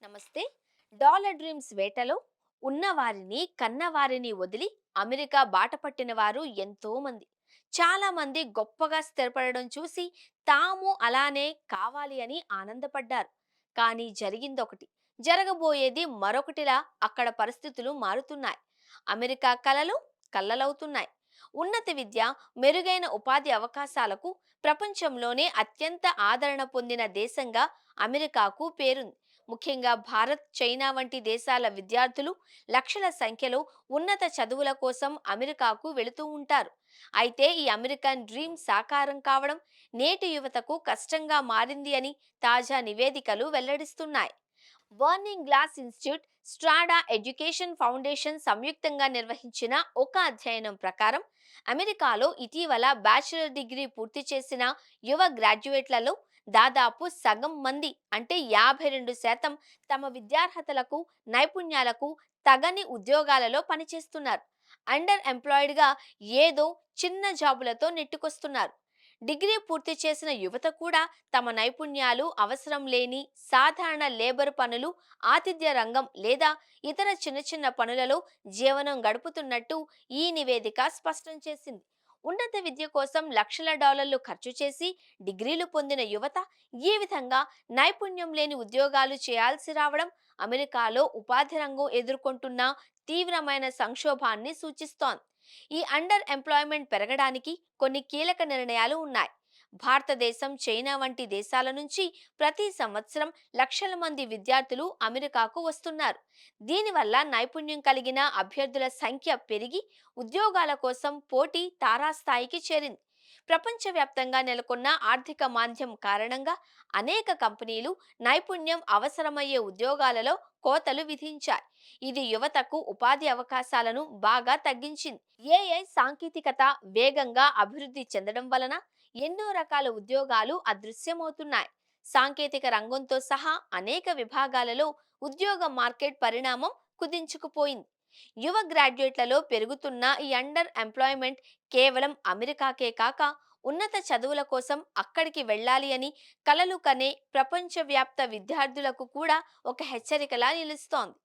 నమస్తే. Dollar dreams వేటలో ఉన్నవారిని, కన్నవారిని వదిలి అమెరికా బాట పట్టిన వారు ఎంతో మంది. చాలా మంది గొప్పగా స్థిరపడడం చూసి తాము అలానే కావాలి అని ఆనందపడ్డారు. కానీ జరిగిందొకటి, జరగబోయేది మరొకటిలా అక్కడ పరిస్థితులు మారుతున్నాయి. అమెరికా కలలు కల్లలవుతున్నాయి. ఉన్నత విద్య, మెరుగైన ఉపాధి అవకాశాలకు ప్రపంచంలోనే అత్యంత ఆదరణ పొందిన దేశంగా అమెరికాకు పేరుంది. ముఖ్యంగా భారత్, చైనా వంటి దేశాల విద్యార్థులు లక్షల సంఖ్యలో ఉన్నత చదువుల కోసం అమెరికాకు వెళుతూ ఉంటారు. అయితే ఈ అమెరికన్ డ్రీమ్ సాకారం కావడం నేటి యువతకు కష్టంగా మారింది అని తాజా నివేదికలు వెల్లడిస్తున్నాయి. Burning Glass Institute, Strada Education Foundation సంయుక్తంగా నిర్వహించిన ఒక అధ్యయనం ప్రకారం అమెరికాలో ఇటీవల బ్యాచిలర్ డిగ్రీ పూర్తి చేసిన యువ గ్రాడ్యుయేట్లలో దాదాపు సగం మంది అంటే 52% తమ విద్యార్హతలకు, నైపుణ్యాలకు తగని ఉద్యోగాలలో పనిచేస్తున్నారు. అండర్ ఎంప్లాయిడ్గా ఏదో చిన్న జాబులతో నెట్టుకొస్తున్నారు. డిగ్రీ పూర్తి చేసిన యువత కూడా తమ నైపుణ్యాలు అవసరం లేని సాధారణ లేబర్ పనులు, ఆతిథ్య రంగం లేదా ఇతర చిన్న చిన్న పనులలో జీవనం గడుపుతున్నట్టు ఈ నివేదిక స్పష్టం చేసింది. ఉన్నత విద్య కోసం లక్షల డాలర్లు ఖర్చు చేసి డిగ్రీలు పొందిన యువత ఈ విధంగా నైపుణ్యం లేని ఉద్యోగాలు చేయాల్సి రావడం అమెరికాలో ఉపాధి రంగం ఎదుర్కొంటున్న తీవ్రమైన సంక్షోభాన్ని సూచిస్తోంది. ఈ అండర్ ఎంప్లాయ్మెంట్ పెరగడానికి కొన్ని కీలక నిర్ణయాలు ఉన్నాయి. భారతదేశం, చైనా వంటి దేశాల నుంచి ప్రతి సంవత్సరం లక్షల మంది విద్యార్థులు అమెరికాకు వస్తున్నారు. దీనివల్ల నైపుణ్యం కలిగిన అభ్యర్థుల సంఖ్య పెరిగి ఉద్యోగాల కోసం పోటీ తారాస్థాయికి చేరింది. ప్రపంచవ్యాప్తంగా నెలకొన్న ఆర్థిక మాంద్యం కారణంగా అనేక కంపెనీలు నైపుణ్యం అవసరమయ్యే ఉద్యోగాలలో కోతలు విధించాయి. ఇది యువతకు ఉపాధి అవకాశాలను బాగా తగ్గించింది. ఏఐ సాంకేతికత వేగంగా అభివృద్ధి చెందడం వలన ఎన్నో రకాల ఉద్యోగాలు అదృశ్యమవుతున్నాయి. సాంకేతిక రంగంతో సహా అనేక విభాగాలలో ఉద్యోగ మార్కెట్ పరిణామం కుదించుకుపోయింది. యువ గ్రాడ్యుయేట్లలో పెరుగుతున్న ఈ అండర్ ఎంప్లాయ్మెంట్ కేవలం అమెరికాకే కాక ఉన్నత చదువుల కోసం అక్కడికి వెళ్ళాలి అని కలలు కనే ప్రపంచవ్యాప్త విద్యార్థులకు కూడా ఒక హెచ్చరికలా నిలుస్తోంది.